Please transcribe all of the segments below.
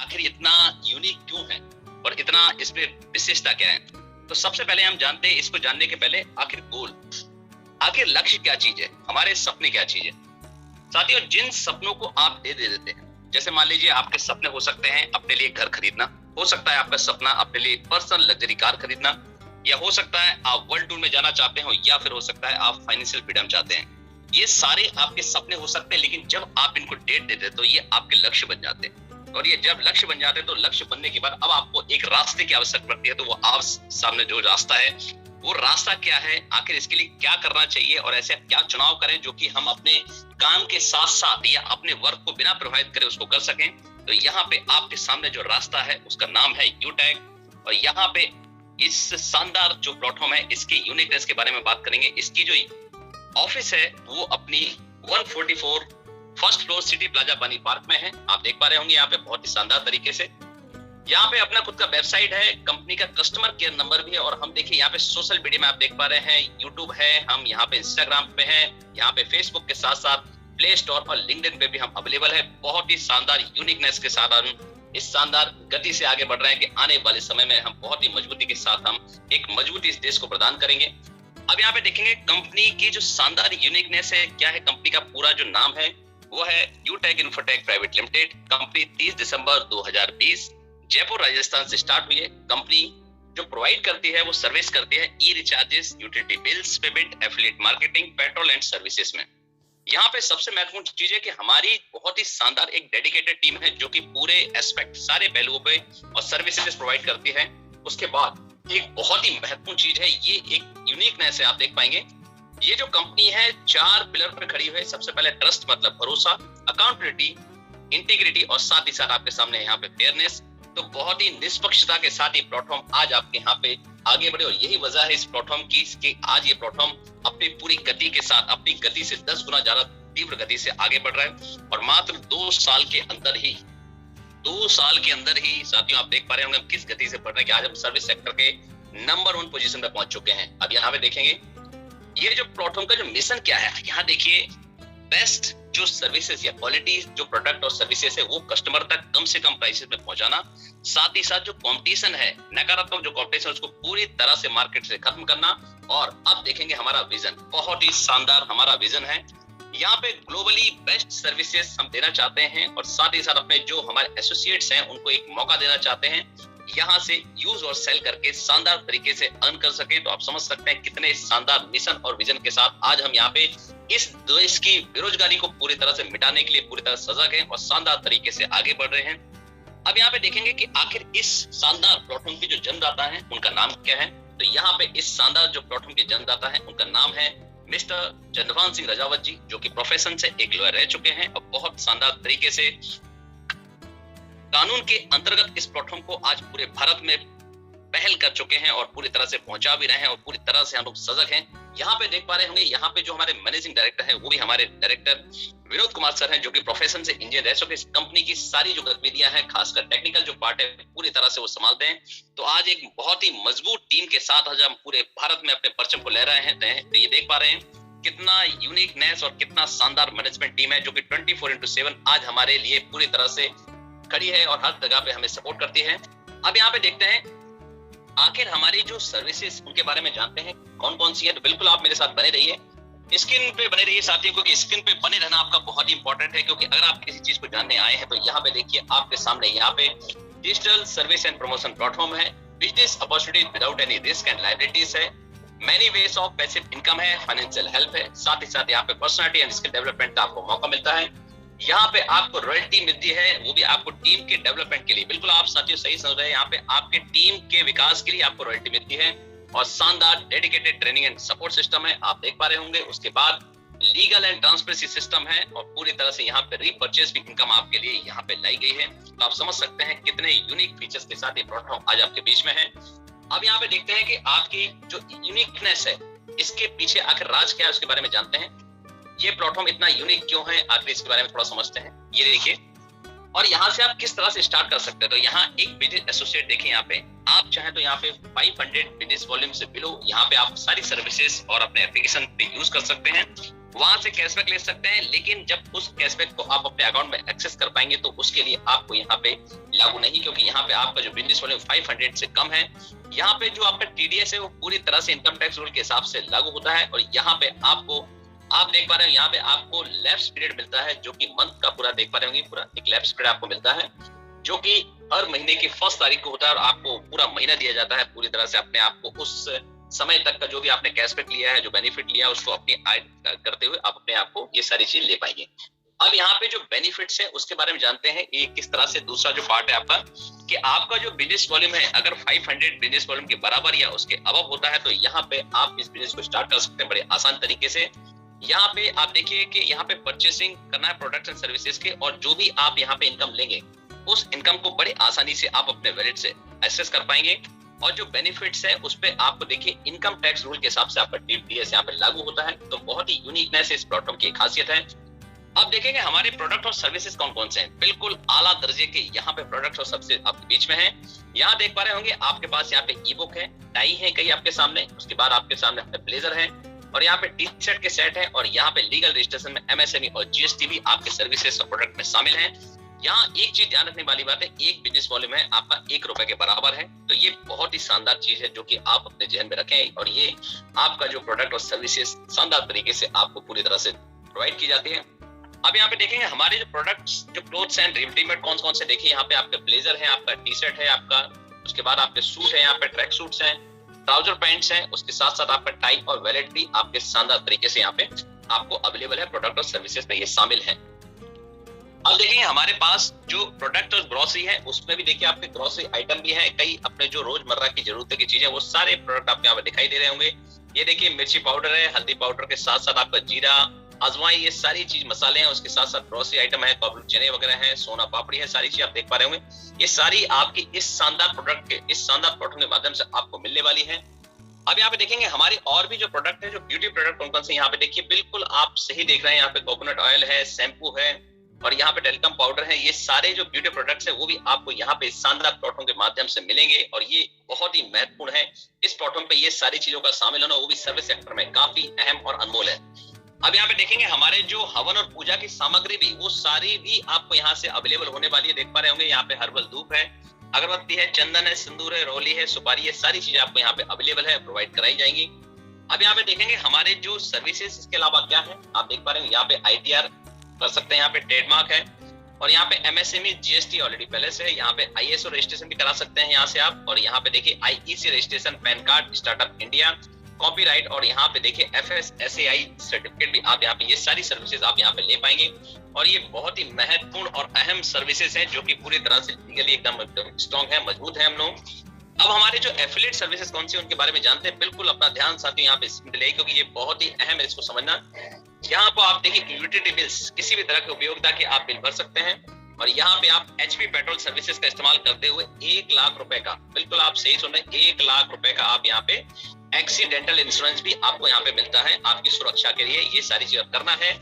आखिर इतना यूनिक क्यों है और इतना इसमें विशेषता क्या है। तो सबसे पहले हम जानते हैं, इसको जानने के पहले आखिर गोल, आखिर लक्ष्य क्या चीज है, हमारे सपने क्या चीज है। साथियों, जिन सपनों को आप दे देते हैं, जैसे मान लीजिए आपके सपने हो सकते हैं अपने लिए घर खरीदना, हो सकता है आपका सपना अपने लिए पर्सनल लग्जरी कार खरीदना, या हो सकता है आप वर्ल्ड टूर में जाना चाहते हो, या फिर हो सकता है आप फाइनेंशियल फ्रीडम चाहते हैं। ये सारे आपके सपने हो सकते हैं, लेकिन जब आप इनको डेट देते हैं तो ये आपके लक्ष्य बन जाते हैं। और ये जब लक्ष्य बन जाते हैं तो लक्ष्य बनने के बाद अब आपको एक रास्ते की आवश्यकता पड़ती है। तो वो आप सामने जो रास्ता है, वो रास्ता क्या है, आखिर इसके लिए क्या करना चाहिए और ऐसे क्या चुनाव करें जो कि हम अपने काम के साथ साथ या अपने वर्क को बिना प्रभावित करे उसको कर सकें। तो यहाँ पे आपके सामने जो रास्ता है उसका नाम है यूटैग। और यहाँ पे इस शानदार जो प्लेटफॉर्म है, इसकी यूनिकनेस के बारे में बात करेंगे। इसकी जो ऑफिस है वो अपनी 144 फर्स्ट फ्लोर सिटी प्लाजा बनी पार्क में है। आप देख पा रहे होंगे यहाँ पे बहुत ही शानदार तरीके से। यहाँ पे अपना खुद का वेबसाइट है, कंपनी का कस्टमर केयर नंबर भी है। और हम देखिए यहाँ पे सोशल मीडिया में आप देख पा रहे हैं, यूट्यूब है, हम यहाँ पे इंस्टाग्राम पे हैं, यहाँ पे फेसबुक के साथ साथ प्ले स्टोर और लिंक्डइन पे भी हम अवेलेबल है। बहुत ही शानदार यूनिकनेस के साथ हम इस शानदार गति से आगे बढ़ रहे हैं कि आने वाले समय में हम बहुत ही मजबूती के साथ हम एक मजबूती इस देश को प्रदान करेंगे। अब यहाँ पे देखेंगे कंपनी की जो शानदार यूनिकनेस है, क्या है कंपनी का पूरा जो नाम है वो है यूटैग इन्फोटेक प्राइवेट लिमिटेड। कंपनी 30 दिसंबर 2020 जयपुर राजस्थान से स्टार्ट हुई है। कंपनी जो प्रोवाइड करती है वो सर्विस करती है e recharges, utility bills payment, affiliate marketing, petrol and services में। यहाँ पे सबसे महत्वपूर्ण चीज है कि हमारी बहुत ही शानदार एक डेडिकेटेड टीम है जो कि पूरे एस्पेक्ट, सारे पहलुओं पे और सर्विसेज प्रोवाइड करती है। उसके बाद एक बहुत ही महत्वपूर्ण चीज है, ये एक यूनिकनेस है, आप देख पाएंगे। ये जो कंपनी है 4 पिलर पर खड़ी हुई है। सबसे पहले ट्रस्ट मतलब भरोसा, अकाउंटेबिलिटी, इंटीग्रिटी और साथ ही साथ आपके सामने यहाँ पे फेयरनेस। तो बहुत ही निष्पक्षता के साथ ये प्लेटफॉर्म आज आपके यहाँ पे आगे बढ़े। और यही वजह है इस प्लेटफॉर्म की कि आज ये प्लेटफॉर्म अपनी पूरी गति के साथ, अपनी गति से 10 गुना ज्यादा तीव्र गति से आगे बढ़ रहा है। और मात्र 2 साल के अंदर ही साथियों आप देख पा रहे होंगे हम किस गति से बढ़ रहे हैं कि आज हम सर्विस सेक्टर के नंबर 1 पोजीशन पे पहुंच चुके हैं। अब यहाँ पे देखेंगे ये जो प्लेटफॉर्म का जो मिशन क्या है। यहाँ देखिए बेस्ट जो सर्विसेज या क्वालिटी जो प्रोडक्ट और सर्विसेज है वो कस्टमर तक कम से कम प्राइसेस में पहुंचाना। साथ ही साथ जो कंपटीशन है, नकारात्मक जो कंपटीशन है उसको पूरी तरह से मार्केट से खत्म करना। और अब देखेंगे हमारा विजन, बहुत ही शानदार हमारा विजन है। यहाँ पे ग्लोबली बेस्ट सर्विसेज हम देना चाहते हैं और साथ ही साथ अपने जो हमारे एसोसिएट्स हैं उनको एक मौका देना चाहते हैं, यहाँ से यूज और सेल करके शानदार तरीके से अर्न कर सके। तो आप समझ सकते हैं कितने शानदार मिशन और विजन के साथ आज हम यहाँ पे इस देश की बेरोजगारी को पूरी तरह से मिटाने के लिए पूरी तरह सजग हैं और शानदार तरीके से आगे बढ़ रहे हैं। अब यहाँ पे देखेंगे कि आखिर इस शानदार प्लेटफॉर्म के जो जन्मदाता हैं उनका नाम क्या है। तो यहाँ पे इस शानदार जो प्लेटफॉर्म के जन्मदाता हैं उनका नाम है मिस्टर चंद्रभान सिंह राजावत जी, जो कि प्रोफेशन से एक लॉयर रह चुके हैं और बहुत शानदार तरीके से कानून के अंतर्गत इस प्लेटफॉर्म को आज पूरे भारत में पहल कर चुके हैं और पूरी तरह से पहुंचा भी रहे हैं और पूरी तरह से हम लोग सजग हैं। यहाँ पे देख पा रहे होंगे, यहाँ पे जो हमारे मैनेजिंग डायरेक्टर हैं वो भी हमारे डायरेक्टर विनोद कुमार सर हैं, जो कि प्रोफेशन से इंजीनियर रह चुके। इस कंपनी की सारी जो गतिविधियां हैं, खासकर टेक्निकल जो पार्ट है पूरी तरह से वो संभालते हैं। तो आज एक बहुत ही मजबूत टीम के साथ आज हम पूरे भारत में अपने परचम को लहरा रहे हैं। तो ये देख पा रहे हैं कितना यूनिकनेस और कितना शानदार मैनेजमेंट टीम है जो कि 24/7 आज हमारे लिए पूरी तरह से खड़ी है और हर जगह पे हमें सपोर्ट करती है। अब यहाँ पे देखते हैं आखिर हमारी जो सर्विसेज उनके बारे में जानते हैं कौन कौन सी है। तो बिल्कुल आप मेरे साथ बने रहिए, स्क्रीन पे बने रहिए साथियों, क्योंकि स्क्रीन पे बने रहना आपका बहुत ही इंपॉर्टेंट है। क्योंकि अगर आप किसी चीज को जानने आए हैं तो यहाँ पे देखिए आपके सामने यहाँ पे digital service and promotion platform है, business opportunities without any risk and liabilities है, many ways of passive income है, फाइनेंशियल हेल्प है, साथ ही साथ यहाँ पे पर्सनालिटी एंड स्किल डेवलपमेंट का आपको मौका मिलता है। यहाँ पे आपको रॉयल्टी मिलती है, वो भी आपको टीम के डेवलपमेंट के लिए। बिल्कुल आप साथियों सही समझ रहे हैं, यहाँ पे आपके टीम के विकास के लिए आपको रॉयल्टी मिलती है और शानदार dedicated training and support system है, आप देख पा रहे होंगे। उसके बाद लीगल एंड ट्रांसपेरेंसी सिस्टम है और पूरी तरह से यहाँ पे रीपर्चेस भी इनकम आपके लिए यहाँ पे लाई गई है। तो आप समझ सकते हैं कितने यूनिक फीचर्स के साथ ये प्लेटफॉर्म आज आपके बीच में है। अब यहाँ पे देखते हैं कि आपकी जो यूनिकनेस है इसके पीछे आखिर राज क्या है उसके बारे में जानते हैं। ये प्लेटफॉर्म इतना यूनिक क्यों है आखिर इसके बारे में थोड़ा समझते हैं। ये देखिए, और यहाँ से आप किस तरह से स्टार्ट कर सकते हैं। तो यहाँ एक बिजनेस एसोसिएट देखिए, यहाँ पे आप चाहें तो यहाँ पे 500 बिजनेस वॉल्यूम से बिलो यहाँ पे आप सारी सर्विसेज और अपने एप्लीकेशन पे यूज कर सकते हैं। वहां से कैशबैक ले सकते हैं, लेकिन जब उस कैशबैक को आप अपने अकाउंट में एक्सेस कर पाएंगे तो उसके लिए आपको यहाँ पे लागू नहीं, क्योंकि यहाँ पे आपका जो बिजनेस वॉल्यूम 500 से कम है। यहाँ पे जो आपका टीडीएस है वो पूरी तरह से इनकम टैक्स रूल के हिसाब से लागू होता है। और यहाँ पे आपको, आप देख पा रहे हो यहाँ पे आपको लैप्स पीरियड मिलता है, जो कि मंथ का पूरा देख पा रहे होंगे, पूरा एक लैप्स पीरियड आपको मिलता है, जो कि हर महीने की 1 तारीख को होता है। और आपको पूरा महीना दिया जाता है पूरी तरह से अपने आप को उस समय तक का जो भी आपने कैशबैक लिया है, जो बेनिफिट लिया है, उसको अपनी ऐड करते हुए आप अपने आप को ये सारी चीज ले पाएंगे। अब यहाँ पे जो बेनिफिट्स है उसके बारे में जानते हैं, ये किस तरह से। दूसरा जो पार्ट है आपका, कि आपका जो बिजनेस वॉल्यूम है अगर 500 बिजनेस वॉल्यूम के बराबर या उसके अबव होता है तो यहाँ पे आप इस बिजनेस को स्टार्ट कर सकते हैं बड़े आसान तरीके से। यहाँ पे आप देखिए कि यहाँ पे परचेसिंग करना है प्रोडक्ट्स एंड सर्विसेज के, और जो भी आप यहाँ पे इनकम लेंगे उस इनकम को बड़े आसानी से आप अपने वैलेट से एक्सेस कर पाएंगे। और जो बेनिफिट्स है उस पे आपको देखिए इनकम टैक्स रूल के हिसाब से आपका टीडीएस यहाँ पे लागू होता है। तो बहुत ही यूनिकनेस इस प्लेटफॉर्म की खासियत है। अब देखेंगे हमारे प्रोडक्ट और सर्विसेज कौन कौन से हैं। बिल्कुल आला दर्जे के यहाँ पे प्रोडक्ट और सर्विसेज आपके बीच में हैं। यहाँ देख पा रहे होंगे आपके पास यहाँ पे ई बुक है, टाई है कई आपके सामने, उसके बाद आपके सामने ब्लेजर है, और यहाँ पे टी शर्ट के सेट है, और यहाँ पे लीगल रजिस्ट्रेशन में एमएसएमई और जीएसटी भी आपके सर्विसेज और प्रोडक्ट में शामिल है। यहाँ एक चीज ध्यान रखने वाली बात है, एक बिजनेस वॉल्यूम है आपका 1 रुपए के बराबर है। तो ये बहुत ही शानदार चीज है जो कि आप अपने जहन में रखें, और ये आपका जो प्रोडक्ट और सर्विसेज शानदार तरीके से आपको पूरी तरह से प्रोवाइड की जाती है। अब यहाँ पे देखेंगे हमारे जो प्रोडक्ट्स, जो क्लोथ्स एंड रेडीमेड कौन कौन से, देखिए यहाँ पे आपके ब्लेजर है, आपका टी शर्ट है आपका, उसके बाद आपके सूट है, यहाँ पे ट्रैक सूट्स हैं, ट्राउजर पैंट्स हैं, उसके साथ साथ आपका टाई और वैलेट भी आपके शानदार तरीके से यहाँ पे आपको अवेलेबल है। प्रोडक्ट और सर्विसेज में ये शामिल है। अब देखेंगे हमारे पास जो प्रोडक्ट और ग्रोसरी है उसमें भी देखिए आपके ग्रोसरी आइटम भी है, कई अपने जो रोजमर्रा की जरूरत की चीजें, वो सारे प्रोडक्ट आपको यहाँ पे दिखाई दे रहे होंगे। ये देखिए मिर्ची पाउडर है, हल्दी पाउडर के साथ साथ आपका जीरा, अजवाइन, ये सारी चीज मसाले हैं, उसके साथ साथ ग्रोसरी आइटम है, काबुली चने वगैरह हैं, सोना पापड़ी है, सारी चीज आप देख पा रहे होंगे। ये सारी आपकी इस शानदार प्रोडक्ट के, इस शानदार प्रोडक्ट के माध्यम से आपको मिलने वाली है। अब यहाँ पे देखेंगे हमारी और भी जो प्रोडक्ट है, जो ब्यूटी प्रोडक्ट कौन कौन से, यहाँ पे देखिए बिल्कुल आप सही देख रहे हैं, यहाँ पे कोकोनट ऑयल है, शैम्पू है, और यहाँ पे टेलकम पाउडर है। ये सारे जो ब्यूटी प्रोडक्ट्स है वो भी आपको यहाँ पे शानदार प्लेटफॉर्म के माध्यम से मिलेंगे, और ये बहुत ही महत्वपूर्ण है। इस प्लेटफॉर्म पे ये सारी चीजों का शामिल होना, वो भी सर्विस सेक्टर में काफी अहम और अनमोल है। अब यहाँ पे देखेंगे हमारे जो हवन और पूजा की सामग्री भी, वो सारी भी आपको यहाँ से अवेलेबल होने वाली है। देख पा रहे होंगे यहाँ पे हर्बल धूप है, अगरबत्ती है, चंदन है, सिंदूर है, रोली है, सुपारी है, सारी चीजें आपको यहाँ पे अवेलेबल है, प्रोवाइड कराई जाएंगी। अब यहाँ पे देखेंगे हमारे जो सर्विसेज, इसके अलावा क्या है, आप देख पा रहे हैं यहाँ पे ITR कर सकते हैं, यहाँ पे ट्रेडमार्क है, और यहाँ पे MSME GST ऑलरेडी पहले से है। यहाँ पे ISO रजिस्ट्रेशन भी करा सकते हैं यहाँ से आप, और यहाँ पे देखिए IEC registration, pan card, startup India, copyright, और यहाँ पे देखिए FSSAI सर्टिफिकेट भी आप यहाँ पे, ये सारी सर्विसेज आप यहाँ पे ले पाएंगे। और ये बहुत ही महत्वपूर्ण और अहम सर्विसेज हैं जो कि पूरी तरह से लीगली एकदम स्ट्रॉन्ग है, मजबूत है हम लोग। अब हमारे जो एफिलिएट सर्विसेज कौन सी, उनके बारे में जानते हैं। बिल्कुल अपना ध्यान साथियों यहाँ पे ले, क्योंकि ये बहुत ही अहम है इसको समझना। यहाँ पर आप देखिए यूटिलिटी बिल्स, किसी भी तरह की उपयोगिता के आप बिल भर सकते हैं, और यहाँ पे आप HP पेट्रोल सर्विसेज का इस्तेमाल करते हुए 1 लाख रुपए का, बिल्कुल आप सही सुन रहे हैं, 1 लाख रुपए का आप यहाँ पे एक्सीडेंटल इंश्योरेंस भी आपको यहाँ पे मिलता है आपकी सुरक्षा के लिए। ये सारी चीज करना है,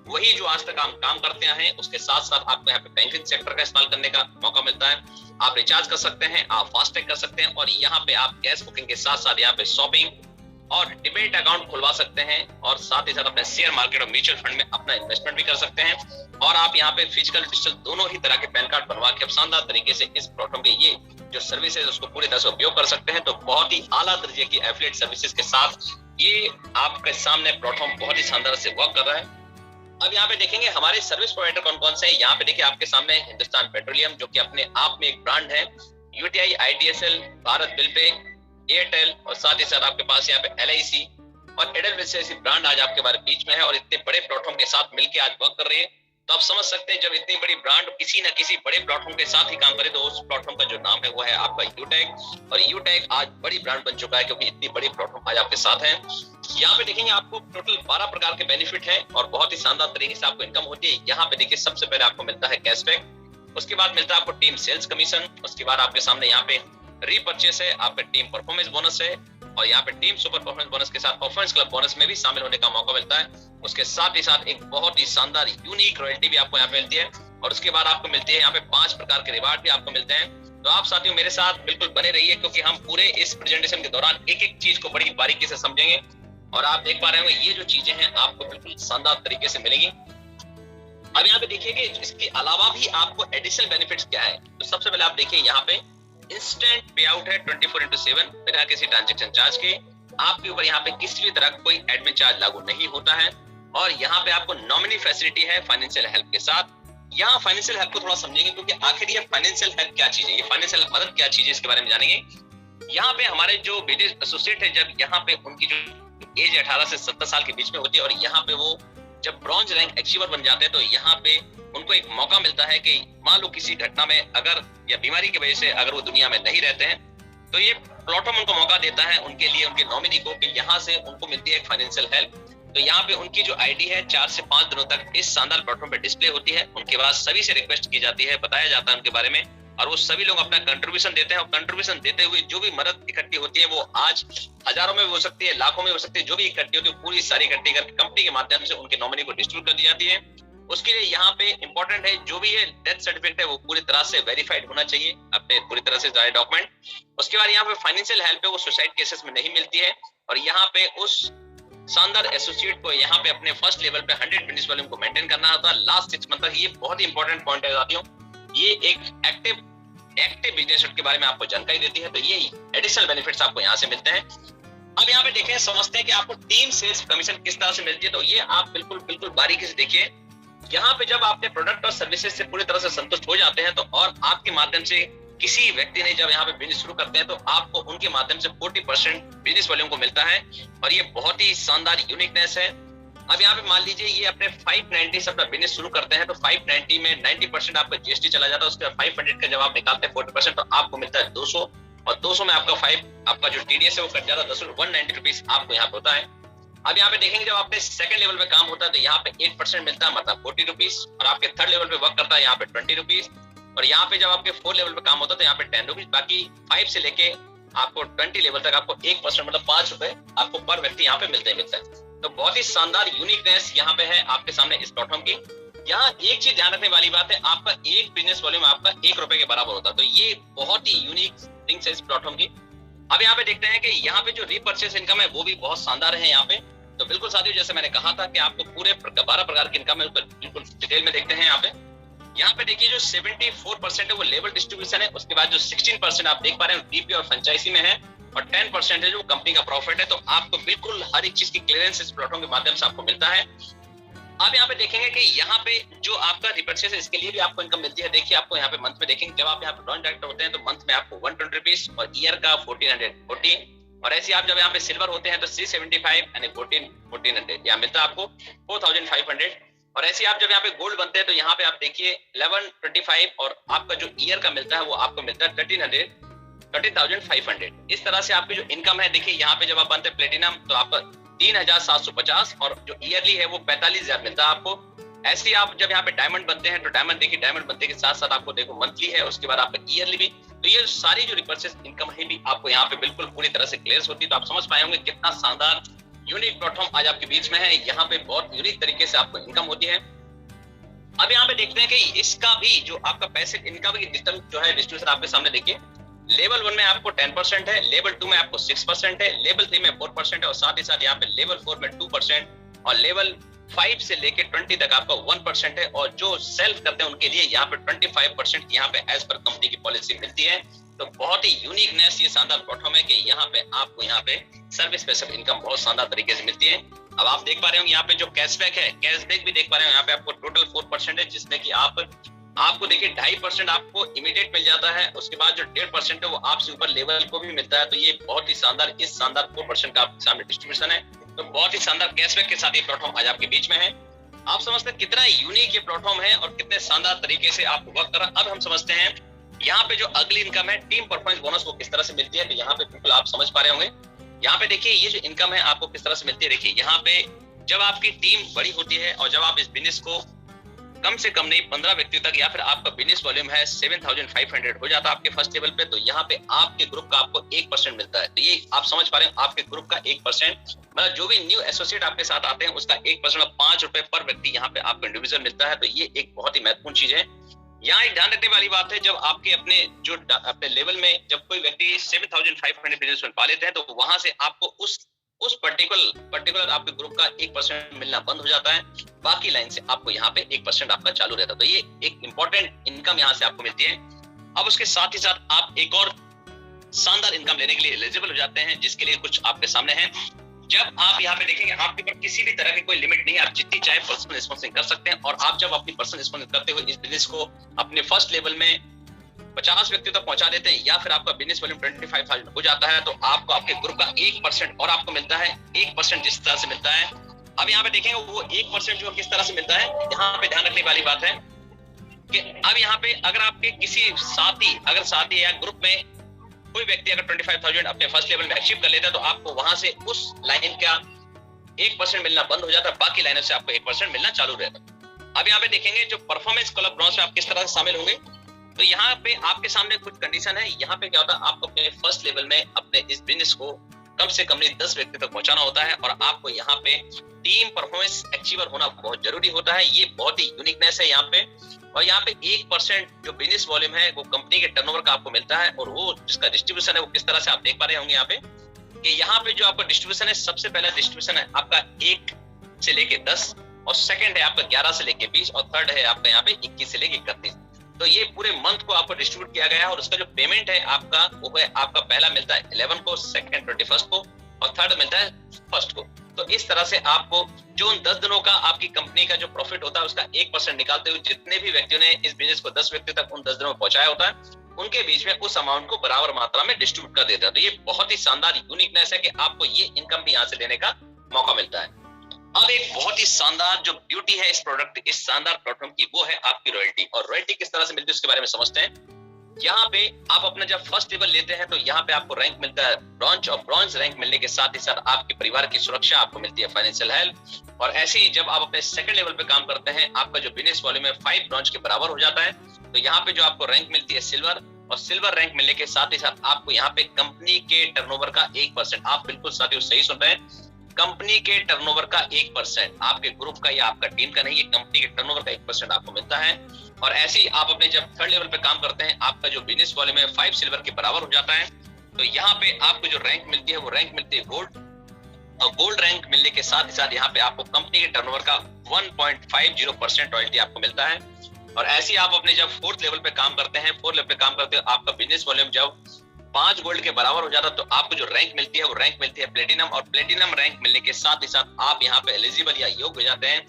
वही जो आज तक हम काम करते हैं, उसके साथ साथ आपको यहाँ पे बैंकिंग सेक्टर का इस्तेमाल करने का मौका मिलता है। आप रिचार्ज कर सकते हैं, आप फास्टैग कर सकते हैं, और यहाँ पे आप गैस बुकिंग के साथ साथ यहाँ पे शॉपिंग और डिमेट अकाउंट खुलवा सकते हैं, और साथ ही साथ अपने शेयर मार्केट और म्यूचुअल फंड में अपना इन्वेस्टमेंट भी कर सकते हैं। और आप यहाँ पे फिजिकल डिजिटल दोनों ही तरह के पैन कार्ड बनवा के शानदार तरीके से इस प्लेटफॉर्म के ये जो सर्विस है उसको पूरी तरह से उपयोग कर सकते हैं। तो बहुत ही आला दर्जे की एफिलिएट सर्विसेज के साथ ये आपके सामने प्लेटफॉर्म बहुत ही शानदार से वर्क कर रहा है। अब यहाँ पे देखेंगे हमारे सर्विस प्रोवाइडर कौन कौन से हैं। यहाँ पे देखिए आपके सामने हिंदुस्तान पेट्रोलियम, जो कि अपने आप में एक ब्रांड है, UTI, IDSL, Bharat bill pay, Airtel, और साथ ही साथ आपके पास यहाँ पे LIC और एडलविस जैसी ब्रांड आज आपके बारे बीच में है, और इतने बड़े प्लेटफॉर्म के साथ मिलकर आज वर्क कर रही है। तो आप समझ सकते हैं जब इतनी बड़ी ब्रांड किसी ना किसी बड़े प्लेटफॉर्म के साथ ही काम करे, तो उस प्लेटफॉर्म का जो नाम है वो है आपका यूटैग, और यूटैग आज बड़ी ब्रांड बन चुका है क्योंकि इतनी बड़ी प्लेटफॉर्म आज आपके साथ है। यहाँ पे देखेंगे आपको टोटल 12 प्रकार के बेनिफिट है, और बहुत ही शानदार तरीके से आपको इनकम होती है। यहाँ पे देखिए सबसे पहले आपको मिलता है कैशबैक, उसके बाद मिलता है आपको टीम सेल्स कमीशन, उसके बाद आपके सामने यहाँ पे रीपर्चेस है, आपका टीम परफॉर्मेंस बोनस है, और यहाँ पे टीम सुपर परफॉर्मेंस बोनस के साथ परफॉर्मेंस क्लब बोनस में भी शामिल होने का मौका मिलता है। उसके साथ ही साथ एक बहुत ही शानदार यूनिक रॉयल्टी भी आपको यहाँ पे मिलती है, और उसके बाद आपको मिलती है यहाँ पे 5 प्रकार के रिवार्ड भी आपको मिलते हैं। तो आप साथियों मेरे साथ बिल्कुल बने रहिए, क्योंकि हम पूरे इस प्रेजेंटेशन के दौरान एक एक चीज को बड़ी बारीकी से समझेंगे। और आप देख पा रहे होंगे ये जो चीजें हैं आपको बिल्कुल शानदार तरीके से मिलेंगी। अब यहाँ पे देखिए कि इसके अलावा भी आपको एडिशनल बेनिफिट्स क्या है। तो सबसे पहले आप देखिए यहाँ पे इंस्टेंट पे आउट है 24/7 बिना किसी ट्रांजेक्शन चार्ज के। आपके ऊपर यहाँ पे किसी भी तरह का कोई एडमिन चार्ज लागू नहीं होता है। और यहाँ पे आपको नॉमिनी फैसिलिटी है फाइनेंशियल हेल्प के साथ। यहाँ फाइनेंशियल हेल्प को थोड़ा समझेंगे क्योंकि आखिर ये फाइनेंशियल हेल्प क्या चीज है, ये फाइनेंशियल मदद क्या चीज है, इसके बारे में जानेंगे। यहाँ पे हमारे जो बिजनेस एसोसिएट है, जब यहाँ पे उनकी जो एज 18 से 70 साल के बीच में होती है और यहाँ पे वो जब ब्रॉन्ज रैंक अचीवर बन जाते हैं, तो यहाँ पे उनको एक मौका मिलता है कि मान लो किसी घटना में अगर या बीमारी की वजह से अगर वो दुनिया में नहीं रहते हैं, तो ये प्लेटफॉर्म उनको मौका देता है उनके लिए, उनके नॉमिनी को, कि यहाँ से उनको मिलती है एक फाइनेंशियल हेल्प। तो यहाँ पे उनकी जो आईडी है 4 से 5 दिनों तक इस शानदार प्लेटफॉर्म पे डिस्प्ले होती है। उनके बाद सभी से रिक्वेस्ट की जाती है, बताया जाता है उनके बारे में, और वो सभी लोग अपना कंट्रीब्यूशन देते हैं। और कंट्रीब्यूशन देते हुए जो भी मदद इकट्ठी होती है वो आज हजारों में हो सकती है, लाखों में हो सकती है, जो भी इकट्ठी होती है पूरी सारी इकट्ठी करके कंपनी के माध्यम से उनके नॉमिनी को डिस्ट्रीब्यूट कर दी जाती है। उसके लिए यहाँ पे इंपॉर्टेंट है जो भी ये डेथ सर्टिफिकेट है वो पूरी तरह से वेरीफाइड होना चाहिए, अपने पूरी तरह से सारे डॉक्यूमेंट। उसके बाद यहाँ पे फाइनेंशियल हेल्प है वो सुसाइड केसेस में नहीं मिलती है। और यहाँ पे उस शानदार एसोसिएट को यहाँ पे अपने फर्स्ट लेवल पे 100 बिजनेस वॉल्यूम को मेंटेन करना होता है लास्ट 6 मंथ तक। ये बहुत ही इंपॉर्टेंट पॉइंट है साथियों, ये एक एक्टिव बिजनेस के बारे में आपको जानकारी देती है। तो ये एडिशनल बेनिफिट्स आपको यहाँ से मिलते हैं। अब यहाँ पे देखें, समझते हैं कि आपको टीम सेल्स कमीशन किस तरह से मिलती है। तो ये आप बिल्कुल बारीकी से देखिए। यहाँ पे जब आपने प्रोडक्ट और सर्विसेज से पूरी तरह से संतुष्ट हो जाते हैं, तो और आपके माध्यम से किसी व्यक्ति ने जब यहाँ पे बिजनेस शुरू करते हैं, तो आपको उनके माध्यम से 40% बिजनेस वॉल्यूम को मिलता है। और ये बहुत ही शानदार यूनिकनेस है। अब यहाँ पे मान लीजिए ये अपने 590 से अपना बिजनेस शुरू करते हैं, तो 590 में 90% आपका जीएसटी चला जाता है। उसके बाद 500 का जब आप निकालते हैं 40%, तो आपको मिलता है 200, और 200 में आपका जो टीडीएस है वो कट जाता है 190 रुपीज आपको यहाँ पे होता है। अब यहाँ पे देखेंगे जब आपने सेकंड लेवल पे काम होता है तो यहाँ पे 8% मिलता है, मतलब 40 रुपीज, और आपके थर्ड लेवल पे वर्क करता है यहाँ पे 20 रुपीज, और यहाँ पे जब आपके 4 लेवल पे काम होता है तो यहाँ पे 10 रुपीज। बाकी 5 से लेके आपको 20 लेवल तक आपको 1% मतलब 5 रुपए आपको पर व्यक्ति यहाँ पे मिलता है। तो बहुत ही शानदार यूनिकनेस यहाँ पे है आपके सामने इस प्लेटफॉर्म की। यहाँ एक चीज ध्यान रखने वाली बात है, आपका एक बिजनेस वॉल्यूम आपका 1 रुपए के बराबर होता है। तो ये बहुत ही यूनिक थिंग्स है इस प्लेटफॉर्म की। अब यहाँ पे देखते हैं कि यहाँ पे जो रीपर्चेस इनकम है वो भी बहुत शानदार है यहाँ पे। तो बिल्कुल साथियों, जैसे मैंने कहा था कि आपको पूरे 12 प्रकार की इनकम है, उसको बिल्कुल डिटेल में देखते हैं यहाँ पे। यहाँ पे देखिए जो 74% है वो लेवल डिस्ट्रीब्यूशन है। उसके बाद जो 16% आप देख पा रहे हैं डीपी और फ्रेंचाइजी में है, और 10% है जो कंपनी का प्रॉफिट है। तो आपको बिल्कुल हर एक चीज की क्लियरेंस इस प्लेटफॉर्म के माध्यम से आपको मिलता है। अब यहाँ पे देखेंगे कि यहाँ पे जो आपका रिपर्चेस है इसके लिए भी आपको इनकम मिलती है। देखिए आपको यहाँ पे मंथ में देखेंगे, जब आप यहाँ पे लॉन्च डायरेक्टर होते हैं तो मंथ में आपको 120 रुपीज और ईयर का 1440, और ऐसे आप जब यहाँ पे सिल्वर होते हैं तो 375 यानी 1400 यहाँ मिलता है आपको 4500, और ऐसे आप जब यहाँ पे गोल्ड बनते हैं तो यहाँ पे आप देखिए 1125 और आपका जो ईयर का मिलता है वो आपको मिलता है 13,500। इस तरह से आपकी जो इनकम है, देखिए यहाँ पे जब आप बनते हैं प्लेटिनम तो आपका 3,750 और जो ईयरली है वो 45,000 मिलता है आपको। ऐसे ही आप जब यहाँ पे डायमंड बनते हैं तो डायमंड देखिए, डायमंड बनते के साथ साथ आपको देखो मंथली है, उसके बाद आपका ईयरली भी। तो ये सारी जो रिपर्चेस इनकम है भी आपको यहाँ पे बिल्कुल पूरी तरह से क्लियर होती है। तो आप समझ पाए होंगे कितना शानदार यूनिक प्लेटफॉर्म आज आपके बीच में है। यहाँ पे बहुत यूनिक तरीके से आपको इनकम होती है। अब यहाँ पे देखते हैं कि इसका भी जो आपका पैसे इनकम की जो है डिस्ट्रीब्यूशन आपके सामने देखिए। लेवल 1 में आपको 10% है, लेवल 2 में आपको 6% है, लेवल 3 में 4% है, और साथ ही साथ यहाँ पे लेवल 4 में 2%, और लेवल 5 से लेके 20 तक आपका 1% है, और जो सेल्फ करते हैं उनके लिए यहाँ पे 25% यहाँ पे एज पर कंपनी की पॉलिसी मिलती है। तो बहुत ही यूनिकनेस ये शानदार प्लेटफॉर्म है कि यहाँ पे आपको यहाँ पे सर्विस पे सब इनकम बहुत शानदार तरीके से मिलती है। अब आप देख पा रहे होंगे यहाँ पे जो कैशबैक है, कैशबैक भी देख पा रहे हो यहाँ पे आपको टोटल 4% है, जिसमें कि आपको देखिए 2.5% आपको इमीडिएट मिल जाता है। उसके बाद जो 1.5% है वो आपसे ऊपर लेवल को भी मिलता है। तो ये बहुत ही शानदार, इस शानदार 4% का आपके सामने डिस्ट्रीब्यूशन है। तो बहुत ही शानदार कैशबैक के साथ ये प्लेटफॉर्म आज आपके बीच में है। आप समझते हैं कितना यूनिक ये प्लेटफॉर्म है और कितने शानदार तरीके से आपको वर्क कर रहा है। अब हम समझते हैं यहाँ पे जो अगली इनकम है टीम परफॉर्मेंस बोनस वो किस तरह से मिलती है। तो यहाँ पे बिल्कुल आप समझ पा रहे होंगे, यहाँ पे देखिए ये जो इनकम है आपको किस तरह से मिलती है। देखिए यहाँ पे जब आपकी टीम बड़ी होती है और जब आप इस बिजनेस को कम से कम नहीं 15 व्यक्ति तक, या फिर आपका बिजनेस वॉल्यूम है 7,500 हो जाता है आपके फर्स्ट लेवल पे, तो यहाँ पे आपके ग्रुप का आपको 1% मिलता है। तो ये आप समझ पा रहे हैं, आपके ग्रुप का 1%, मतलब जो भी न्यू एसोसिएट आपके साथ आते हैं उसका 1% 5 रुपए पर व्यक्ति यहाँ पे आपको इंडिविजुअल मिलता है। तो ये एक बहुत ही महत्वपूर्ण चीज है। यहाँ एक ध्यान रखने वाली बात है, जब आपके अपने लेवल में जब कोई व्यक्ति 7,500 बिजनेस पा लेते हैं तो वहां से आपको उस उस पर्टिकुलर आपके ग्रुप का 1% मिलना बंद हो जाता है, बाकी लाइन से आपको यहाँ पे 1% आपका चालू रहता है। तो ये एक इंपॉर्टेंट इनकम यहाँ से आपको मिलती है। अब उसके साथ ही साथ आप एक और शानदार इनकम लेने के लिए एलिजिबल हो जाते हैं, जिसके लिए कुछ आपके सामने है। जब आप यहाँ पे देखेंगे आपके ऊपर किसी भी तरह की कोई लिमिट नहीं है, आप जितनी चाहे पर्सनल स्पॉन्सरिंग कर सकते हैं। और आप जब अपनी पर्सनल स्पॉन्सरिंग करते हुए इस बिजनेस को अपने फर्स्ट लेवल में 50 व्यक्तियों तक पहुंचा देते हैं, या फिर आपका बिजनेस वॉल्यूम 25,000 हो जाता है, तो आपको आपके ग्रुप का 1% और आपको मिलता है। 1% जिस तरह से मिलता है, अब यहाँ पे देखेंगे वो 1% जो किस तरह से मिलता है, यहाँ पे ध्यान रखने वाली बात है कि अब यहाँ पे अगर आपके किसी साथी या ग्रुप में कोई व्यक्ति अगर 25,000 अपने फर्स्ट लेवल में अचीव कर लेता है, तो आपको वहां से उस लाइन का 1% मिलना बंद हो जाता है, बाकी लाइनों से आपको 1% मिलना चालू रहता है। अब यहाँ पे देखेंगे जो परफॉर्मेंस क्लब ब्रॉन्ज में आप किस तरह से शामिल होंगे, तो यहाँ पे आपके सामने कुछ कंडीशन है। यहाँ पे क्या होता है, आपको अपने फर्स्ट लेवल में अपने इस बिजनेस को कम से कम 10 व्यक्ति तक पहुंचाना होता है, और आपको यहाँ पे टीम परफॉर्मेंस अचीवर होना बहुत जरूरी होता है। ये बहुत ही यूनिकनेस है यहाँ पे। और यहाँ पे 1% जो बिजनेस वॉल्यूम है वो कंपनी के टर्नओवर का आपको मिलता है, और वो जिसका डिस्ट्रीब्यूशन है वो किस तरह से आप देख पा रहे होंगे यहाँ पे कि यहाँ पे जो आपका डिस्ट्रीब्यूशन है, सबसे पहला डिस्ट्रीब्यूशन है आपका 1 से लेके 10, और सेकंड है आपका 11 से लेके 20, और थर्ड है आपका यहाँ पे 21 से लेके 31। तो ये पूरे मंथ को आपको डिस्ट्रीब्यूट किया गया है, और उसका जो पेमेंट है आपका वो है आपका पहला मिलता है 11 को, सेकंड 21 को, और थर्ड मिलता है 1 को। तो इस तरह से आपको जो उन 10 दिनों का आपकी कंपनी का जो प्रॉफिट होता है उसका 1% निकालते हुए जितने भी व्यक्तियों ने इस बिजनेस को 10 व्यक्ति तक उन 10 दिनों में पहुंचाया होता है, उनके बीच में उस अमाउंट को बराबर मात्रा में डिस्ट्रीब्यूट कर देता है। तो ये बहुत ही शानदार यूनिकनेस है कि आपको ये इनकम भी यहाँ से लेने का मौका मिलता है। अब एक बहुत ही शानदार जो ब्यूटी है इस प्रोडक्ट, इस शानदार प्लेटफॉर्म की, वो है आपकी रॉयल्टी। और रॉयल्टी किस तरह से मिलती है उसके बारे में समझते हैं। यहाँ पे आप अपना जब फर्स्ट लेवल लेते हैं तो यहाँ पे आपको रैंक मिलता है ब्रॉन्ज, और ब्रॉन्ज रैंक मिलने के साथ ही साथ आपके परिवार की सुरक्षा आपको मिलती है, फाइनेंशियल हेल्प। और ऐसे ही जब आप अपने सेकंड लेवल पे काम करते हैं, आपका जो बिजनेस वॉल्यूम है 5 ब्रॉन्ज के बराबर हो जाता है। तो यहाँ पे जो आपको रैंक मिलती है सिल्वर, और सिल्वर रैंक मिलने के साथ ही साथ आपको यहाँ पे कंपनी के टर्नओवर का 1%, आप बिल्कुल साथियों सही सुन रहे हैं, कंपनी के टर्नओवर का 1%, आपके ग्रुप का या आपका टीम का नहीं, ये कंपनी के टर्नओवर का 1% आपको मिलता है। और ऐसे ही आप अपने जब थर्ड लेवल पे काम करते हैं, आपका जो बिजनेस वॉल्यूम है 5 सिल्वर के बराबर हो जाता है। तो यहाँ पे आपको जो रैंक मिलती है वो रैंक मिलती है गोल्ड, और गोल्ड रैंक मिलने के साथ ही साथ यहाँ पे आपको कंपनी के टर्नओवर का 1.50% रॉयल्टी आपको मिलता है। और ऐसे ही आप अपने जब फोर्थ लेवल पे काम करते हैं, फोर्थ लेवल पे काम करते हो, आपका बिजनेस वॉल्यूम जब 5 गोल्ड के बराबर हो जाता है, तो आपको जो रैंक मिलती है वो रैंक मिलती है प्लेटिनम, और प्लेटिनम रैंक मिलने के साथ ही साथ आप यहाँ पे एलिजिबल या योग्य हो जाते हैं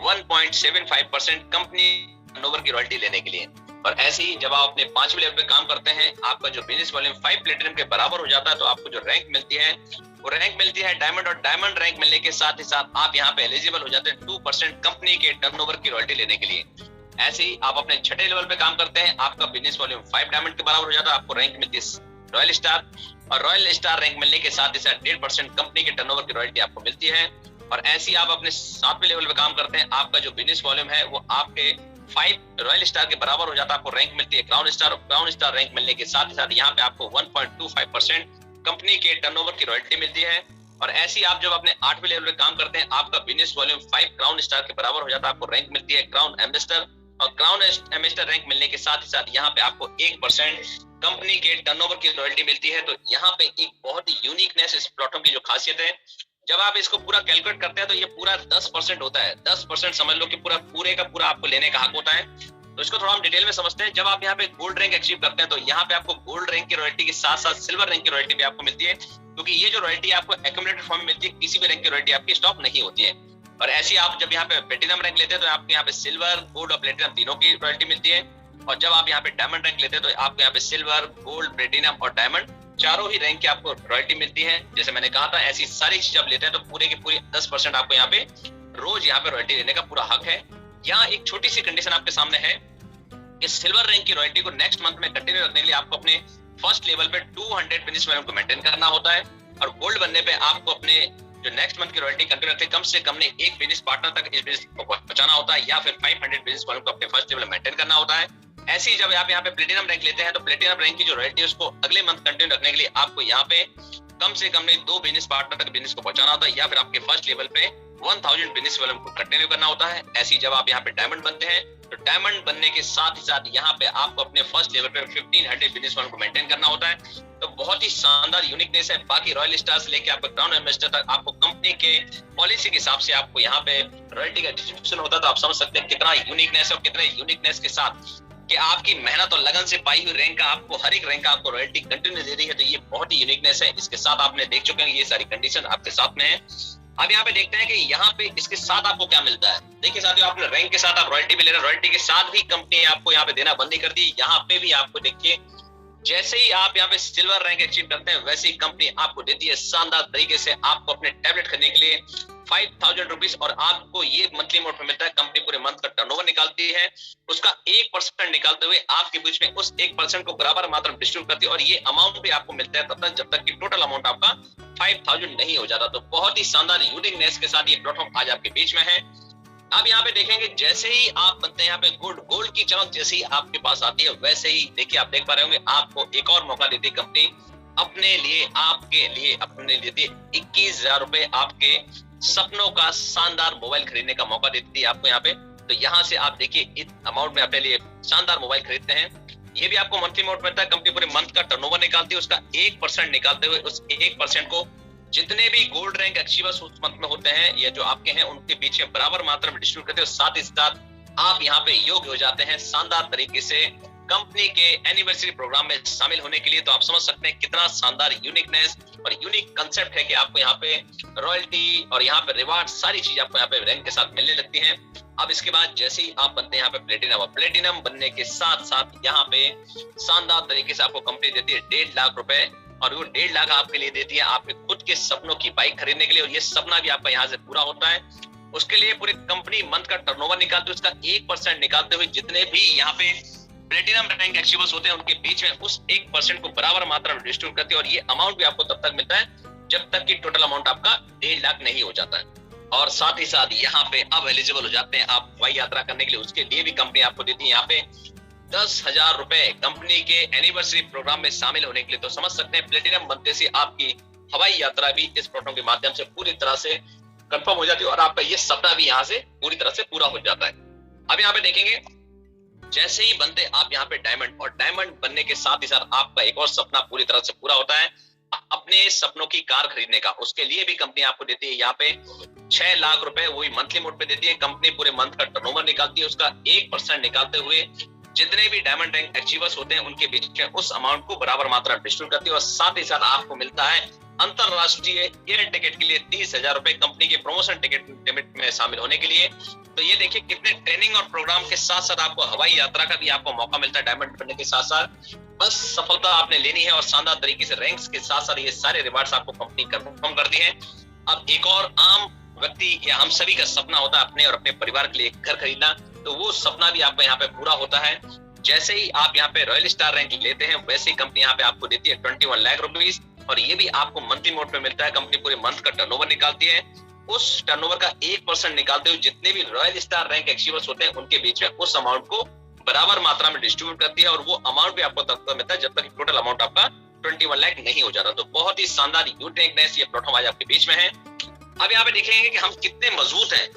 1.75% कंपनी टर्नओवर की रॉयल्टी लेने के लिए। और ऐसे ही जब आप अपने 5वें लेवल पे काम करते हैं, आपका जो बिजनेस वॉल्यूम 5 प्लेटिनम के बराबर हो जाता है, तो आपको जो रैंक मिलती है वो रैंक मिलती है डायमंड, और डायमंड रैंक मिलने के साथ ही साथ आप यहाँ पे एलिजिबल हो जाते हैं 2% कंपनी के टर्नओवर की रॉयल्टी लेने के लिए। ऐसे ही आप अपने छठे लेवल पे काम करते हैं, आपका बिजनेस वॉल्यूम 5 डायमंड के बराबर हो जाता है, आपको रैंक मिलती है रॉयल स्टार, और रॉयल स्टार रैंक मिलने के साथ ही साथ 1.5% कंपनी के टर्नओवर की रॉयल्टी आपको मिलती है। और ऐसे ही आप अपने 7वें लेवल पे काम करते हैं, आपका जो बिजनेस वॉल्यूम है वो आपके 5 रॉयल स्टार के बराबर हो जाता है, आपको रैंक मिलती है crown star, crown star rank मिलने के साथ ही साथ यहाँ पे आपको 1.25% कंपनी के टर्नओवर की रॉयल्टी मिलती है। और ऐसे ही आप जब अपने 8वें लेवल पे काम करते हैं, आपका बिजनेस वॉल्यूम 5 क्राउन स्टार के बराबर हो जाता है, आपको रैंक मिलती है क्राउन एम्बेसडर, और क्राउन एम्बेसडर रैंक मिलने के साथ ही साथ यहाँ पे आपको 1% कंपनी के टर्नओवर की रॉयल्टी मिलती है। तो यहाँ पे एक बहुत ही यूनिकनेस इस प्लेटफॉर्म की जो खासियत है, जब आप इसको पूरा कैलकुलेट करते हैं तो ये पूरा 10% होता है। 10% समझ लो कि पूरे का पूरा आपको लेने का हक होता है। तो इसको थोड़ा हम डिटेल में समझते हैं। जब आप यहाँ पे गोल्ड रैंक अचीव करते हैं, तो यहाँ पे आपको गोल्ड रैंक की रॉयल्टी के साथ साथ सिल्वर रैंक की रॉयल्टी भी आपको मिलती है, क्योंकि ये जो रॉयल्टी आपको एक्यूमुलेटेड फॉर्म में मिलती है, किसी भी रैंक की रॉयल्टी आपकी स्टॉप नहीं होती है। और ऐसे आप जब यहाँ पे प्लेटिनम रैंक लेते हैं, तो आपको यहाँ पे सिल्वर, गोल्ड और प्लेटिनम तीनों की रॉयल्टी मिलती है। और जब आप यहाँ पे डायमंड रैंक लेते हैं, तो आपको यहाँ पे सिल्वर, गोल्ड, प्लेटिनम और डायमंड चारों ही रैंक की आपको रॉयल्टी मिलती है। जैसे मैंने कहा था, ऐसी सारी चीज आप लेते हैं तो पूरे की पूरी 10% आपको यहाँ पे रोज यहाँ पे रॉयल्टी लेने का पूरा हक है। यहाँ एक छोटी सी कंडीशन आपके सामने है कि सिल्वर रैंक की रॉयल्टी को नेक्स्ट मंथ में कंटिन्यू रखने के लिए आपको अपने फर्स्ट लेवल पे 200 बिजनेस वॉल्यूम को मेंटेन करना होता है, और गोल्ड बनने पे आपको अपने जो नेक्स्ट मंथ की रॉयल्टी कंटिन्यू रखते कम से कम ने एक बिजनेस पार्टनर तक इस बिजनेस को पहुंचाना होता है, या फिर 500 बिजनेस वॉल्यूम को अपने फर्स्ट लेवल में मेंटेन करना होता है। ऐसे ही जब आप यहाँ पे प्लेटिनम रैंक लेते हैं, तो प्लेटिनम रैंक की जो रॉयल्टी है उसको अगले मंथ कंटिन्यू रखने के लिए आपको यहाँ पे कम से कम ने 2 बिजनेस पार्टनर तक बिजनेस को पहुंचाना होता है, या फिर आपके फर्स्ट लेवल पे 1000 बिजनेस वॉल्यूम को कंटिन्यू करना होता है। ऐसी जब आप यहाँ पे डायमंड बनते हैं तो डायमंड बनने के साथ ही साथ यहाँ पे आपको अपने फर्स्ट लेवल पे 1500 बिजनेस वॉल्यूम को मेंटेन करना होता है। तो बहुत ही शानदार यूनिकनेस है। बाकी रॉयल स्टार से लेके आपको क्राउन एम्बेसडर तक आपको कंपनी के पॉलिसी के हिसाब से आपको यहाँ पे रॉयल्टी का डिस्ट्रीब्यूशन होता है। तो आप समझ सकते हैं कितना यूनिकनेस है और कितने यूनिकनेस के साथ कि आपकी मेहनत और लगन से पाई हुई रैंक का आपको हर एक रैंक का आपको रॉयल्टी कंटिन्यू दे रही है। तो ये बहुत ही यूनिकनेस है। इसके साथ आपने देख चुके हैं ये सारी कंडीशन आपके साथ में है। अब यहाँ पे देखते हैं कि यहाँ पे इसके साथ आपको क्या मिलता है। देखिए साथियों, आपने रैंक के साथ आप रॉयल्टी भी ले रहे हैं, रॉयल्टी के साथ भी कंपनी आपको यहाँ पे देना बंद नहीं कर दी। यहाँ पे भी आपको देखिए जैसे ही आप यहाँ पे सिल्वर रैंक अचीव करते हैं वैसे ही कंपनी आपको देती है शानदार तरीके से आपको अपने टैबलेट खरीदने के लिए 5000 रुपीज, और आपको ये मंथली मोड पे मिलता है। कंपनी पूरे मंथ का टर्नओवर निकालती है, उसका 1% निकालते हुए आपके बीच में उस 1% को बराबर मात्रा में डिस्ट्रीब्यूट करती है, और ये अमाउंट भी आपको मिलता है तब तक जब तक कि टोटल अमाउंट आपका 5000 नहीं हो जाता। तो बहुत ही शानदार यूनिकनेस के साथ ये प्लेटफॉर्म आज आपके बीच में है। अब यहाँ पे देखेंगे जैसे ही आप बनते हैं यहाँ पे गोल्ड की चमक जैसे ही आपके पास आती है वैसे ही देखिए आप देख पा रहे होंगे आपको एक और मौका देती है कंपनी अपने लिए, आपके लिए, अपने लिए देती है 21,000 रुपए आपके सपनों का शानदार मोबाइल खरीदने का मौका देती है आपको यहाँ पे। तो यहाँ से आप देखिए इस अमाउंट में अपने लिए शानदार मोबाइल खरीदते हैं। ये भी आपको मंथली मोड मिलता है। कंपनी पूरे मंथ का टर्नओवर निकालती है, उसका 1% निकालते हुए उस 1% को जितने भी गोल्ड रैंक अचीवर्स उस मंथ में होते हैं या जो आपके हैं उनके बीच में बराबर मात्रा में डिस्ट्रीब्यूट करते हैं। साथ ही साथ आप यहाँ पे योग्य हो जाते हैं शानदार तरीके से कंपनी के एनिवर्सरी प्रोग्राम में शामिल होने के लिए। तो आप समझ सकते हैं कितना शानदार यूनिकनेस और यूनिक कंसेप्ट है कि आपको यहाँ पे रॉयल्टी और यहाँ पे रिवार्ड सारी चीज आपको यहाँ पे रैंक के साथ मिलने लगती हैं। अब इसके बाद जैसे ही आप बनते हैं यहाँ पे प्लेटिनम, और प्लेटिनम बनने के साथ साथ यहाँ पे शानदार तरीके से आपको कंपनी देती है 1.5 लाख रुपए, और वो 1.5 लाख आपके लिए देती है आपके खुद के सपनों की बाइक खरीदने के लिए। और ये सपना भी आपका यहाँ से पूरा होता है। उसके लिए पूरी कंपनी मंथ का टर्नओवर निकालती है, उसका 1% निकालते हुए जितने भी यहाँ पे प्लेटिनम रैंक अचीवर्स होते हैं उनके बीच में उस 1% को बराबर मात्रा में डिस्ट्रीब्यूट करती है। और ये अमाउंट भी आपको तब तक मिलता है जब तक कि टोटल अमाउंट आपका 1.5 लाख नहीं हो जाता है। और साथ ही साथ यहाँ पे अब एलिजिबल हो जाते हैं आप हवाई यात्रा करने के लिए। उसके लिए भी कंपनी आपको देती है यहाँ पे 10,000 रुपए कंपनी के एनिवर्सरी प्रोग्राम में शामिल होने के लिए। तो समझ सकते हैं प्लेटिनम बनते से आपकी हवाई यात्रा भी इस प्रोग्राम के माध्यम से पूरी तरह से कंफर्म हो जाती है और आपका ये सपना भी यहाँ से पूरी तरह से पूरा हो जाता है। अब यहाँ पे देखेंगे जैसे ही बनते आप यहाँ पे डायमंड, और डायमंड बनने के साथ ही साथ आपका एक और सपना पूरी तरह से पूरा होता है अपने सपनों की कार खरीदने का। उसके लिए भी कंपनी आपको देती है यहाँ पे 6 लाख रुपए, वही मंथली मोड पे देती है। कंपनी पूरे मंथ का टर्नओवर निकालती है, उसका 1% निकालते हुए जितने भी डायमंड रैंक अचीवर्स होते हैं उनके बीच में उस अमाउंट को बराबर मात्रा में डिस्ट्रीब्यूट करती है। और साथ ही साथ आपको मिलता है अंतरराष्ट्रीय एयर टिकट के लिए 30,000 रुपए कंपनी के प्रमोशन टिकट लिमिट में शामिल होने के लिए। तो ये देखिए कितने ट्रेनिंग और प्रोग्राम के साथ साथ आपको हवाई यात्रा का भी आपको मौका मिलता है डायमंड बनने के साथ साथ। बस सफलता आपने लेनी है और शानदार तरीके से रैंक्स के साथ साथ ये सारे रिवार्ड्स आपको कंपनी कंफर्म करती है। अब एक और आम व्यक्ति या हम सभी का सपना होता है अपने और अपने परिवार के लिए एक घर खरीदना। तो वो सपना भी आपका यहाँ पे पूरा होता है। जैसे ही आप यहाँ पे रॉयल स्टार रैंक लेते हैं वैसे ही कंपनी यहाँ पे आपको देती है 21 लाख रुपीज, और ये भी आपको मंथली मोड पे मिलता है। कंपनी पूरे मंथ का टर्नओवर निकालती है, उस टर्नओवर का 1% निकालते हुए जितने भी रॉयल स्टार रैंक अचीवर्स होते हैं उनके बीच में उस अमाउंट को बराबर मात्रा में डिस्ट्रीब्यूट करती है। और वो अमाउंट भी आपको तब तक मिलता है जब तक टोटल अमाउंट आपका 21 लाख नहीं हो जाता। तो बहुत ही शानदार यूनिकनेस ये प्लेटफॉर्म आज आपके बीच में है। अब यहाँ पे देखेंगे कि हम कितने मजबूत हैं,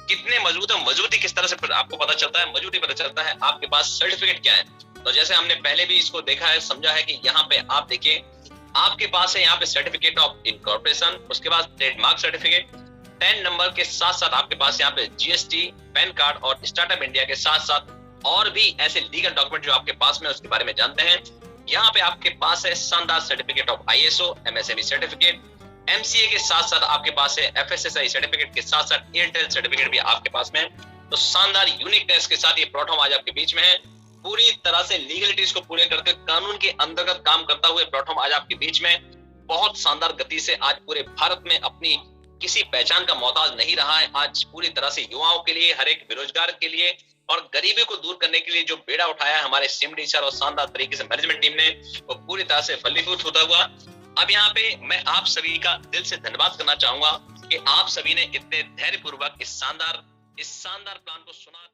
कितने मजबूत है। मजबूती किस तरह से आपको पता चलता है, मजबूती पता चलता है आपके पास सर्टिफिकेट क्या है। तो जैसे हमने पहले भी इसको देखा है, समझा है कि यहाँ पे आप देखिए आपके पास है यहाँ पे सर्टिफिकेट ऑफ इनकॉर्पोरेशन, उसके बाद ट्रेडमार्क सर्टिफिकेट, 10 नंबर के साथ साथ आपके पास यहाँ पे जीएसटी, पैन कार्ड और स्टार्टअप इंडिया के साथ साथ और भी ऐसे लीगल डॉक्यूमेंट जो आपके पास में उसके बारे में जानते हैं। यहाँ पे आपके पास है शानदार certificate of ISO, MSME certificate, MCA के साथ साथ आपके पास है एफएसएसआई सर्टिफिकेट के साथ साथ एयरटेल सर्टिफिकेट भी आपके पास में। तो शानदार यूनिकनेस के साथ ये प्लेटफॉर्म आज आपके बीच में है। पूरी तरह से लीगलिटीज को पूरे करके कानून के अंतर्गत काम करता हुए प्लेटफॉर्म आज आपके बीच में बहुत शानदार गति से आज पूरे भारत में अपनी किसी पहचान का मोहताज नहीं रहा है। आज पूरी तरह से युवाओं के लिए, हर एक बेरोजगार के लिए और गरीबी को दूर करने के लिए जो बेड़ा उठाया है हमारे सीएमडी सर और शानदार तरीके से मैनेजमेंट टीम ने, वो पूरी तरह से फलीभूत होता हुआ। अब यहाँ पे मैं आप सभी का दिल से धन्यवाद करना चाहूंगा कि आप सभी ने इतने धैर्यपूर्वक इस शानदार प्लान को सुना।